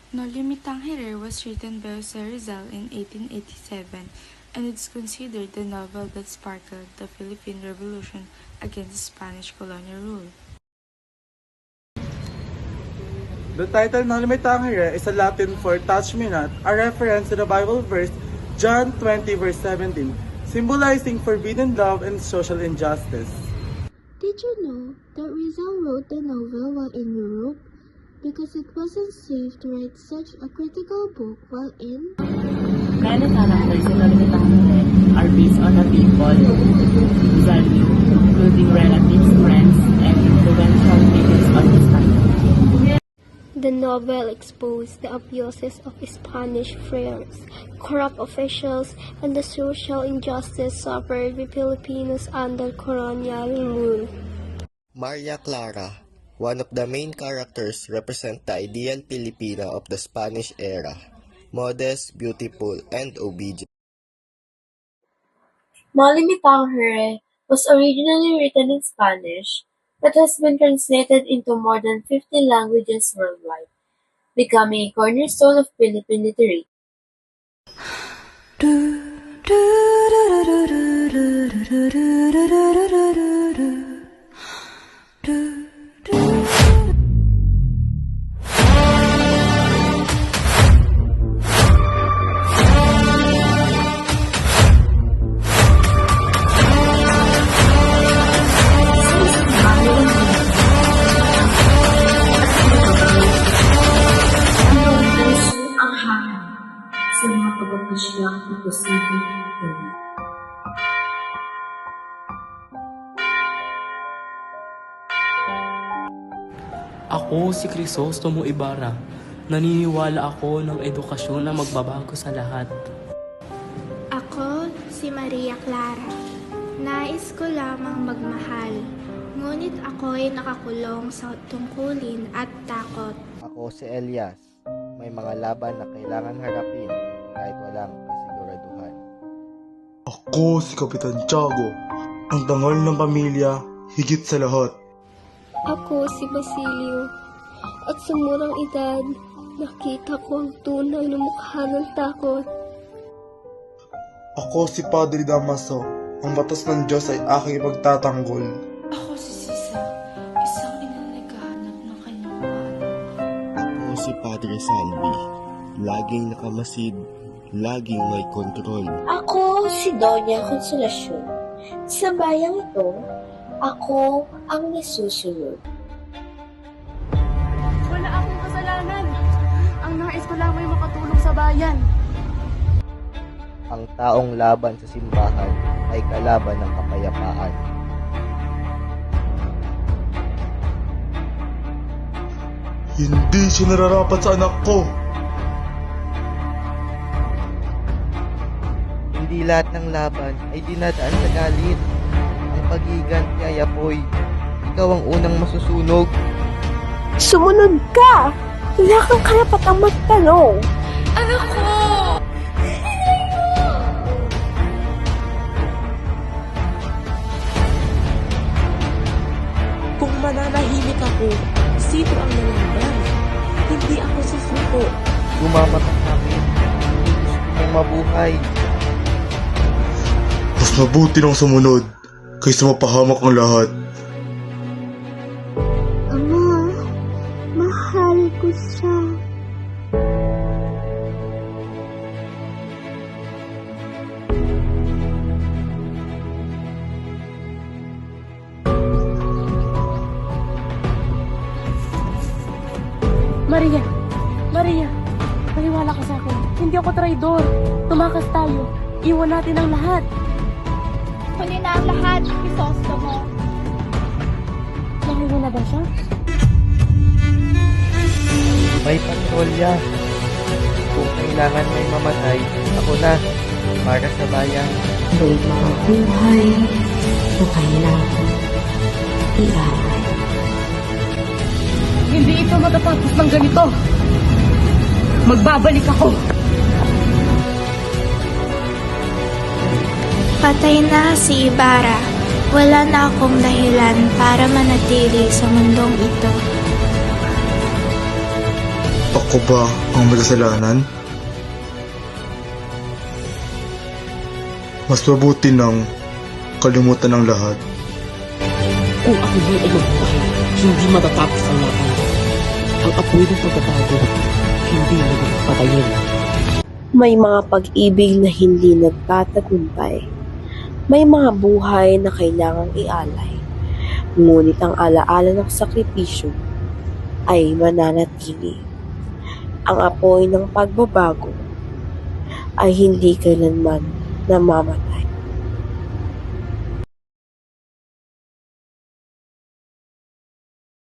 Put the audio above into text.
No Limitang Hirer was written by Jose Rizal in 1887 and it's considered the novel that sparked the Philippine Revolution against Spanish colonial rule. The title ng Limitang Hire is a Latin for Touch Me Not, a reference to the Bible verse John 20 verse 17, symbolizing forbidden love and social injustice. Did you know that Rizal wrote the novel while in Europe? Because it wasn't safe to write such a critical book while in... Many characters in the Limitang Hire are based on the people Rizal knew, including relatives, friends, and influential figures of his time. The novel exposed the abuses of Spanish friars, corrupt officials, and the social injustice suffered by Filipinos under colonial rule. Maria Clara, one of the main characters, represent the ideal Filipina of the Spanish era, modest, beautiful, and obedient. No Limitang Hire was originally written in Spanish, but has been translated into more than 50 languages worldwide, becoming a cornerstone of Philippine literature. Ang hangin sa mga pagpapasyang imposible gawin. Ako si Crisostomo Ibarra. Naniniwala ako ng edukasyon na magbabago sa lahat. Ako si Maria Clara. Nais ko lamang magmahal, ngunit ako'y nakakulong sa tungkulin at takot. Ako si Elias, may mga laban na kailangan harapin kahit walang kasiguraduhan. Ako si Kapitan Tiago, ang tangol ng pamilya, higit sa lahat. Ako si Basilio, at sa murang edad, nakita ko ang tunay na mukha ng takot. Ako si Padre Damaso, ang batas ng Diyos ay aking ipagtatanggol. Ako si Sisa, isang inang naghahanap ng kanyang mga anak. Ako si Padre Salvi, laging nakamasid, laging may kontrol. Ako si Doña Consolacion. Sa bayang ito, ako ang nasusunod. Wala akong kasalanan. Ang nais ko lang ay makatulong sa bayan. Ang taong laban sa simbahan ay kalaban ng kapayapaan. Hindi siya nararapat sa anak ko. Hindi lahat ng laban ay dinadaan sa galit. Ang pag-iganti ay apoy. Ikaw ang unang masusunog. Sumunod ka! Wala kang karapatang magtanong! Anak ko! Kung mananahimik ako, sino ang lalaban? Hindi ako susuko. Gumamat ang akin. Gusto mong mabuhay. Mas mabuti nang sumunod, kaysa mapahamak ang lahat. Ama, mahal ko siya. Maria! Maria! Maniwala ka sa akin. Hindi ako traidor. Tumakas tayo. Iwan natin ang lahat. Huli na ang lahat, Crisostomo. Nahiwa na ba siya? May patrolya. Kung kailangan may mamatay, ako na. Para sa bayan. May mga buhay na kailangan iaway. Hindi ito matatapos ng ganito. Magbabalik ako. Patay na si Ibarra. Wala na akong dahilan para manatili sa mundong ito. Ako ba ang makasalanan? Mas mabuti nang kalimutan ang lahat. Kung ako man ay mabuhay, hindi matatapos ang laban. Ang apoy ng pagbabago, hindi magpapatayin. May mga pag-ibig na hindi nagtatagumpay. May mga buhay na kailangang ialay. Ngunit ang alaala ng sakripisyo ay mananatili. Ang apoy ng pagbabago ay hindi kailanman namamatay.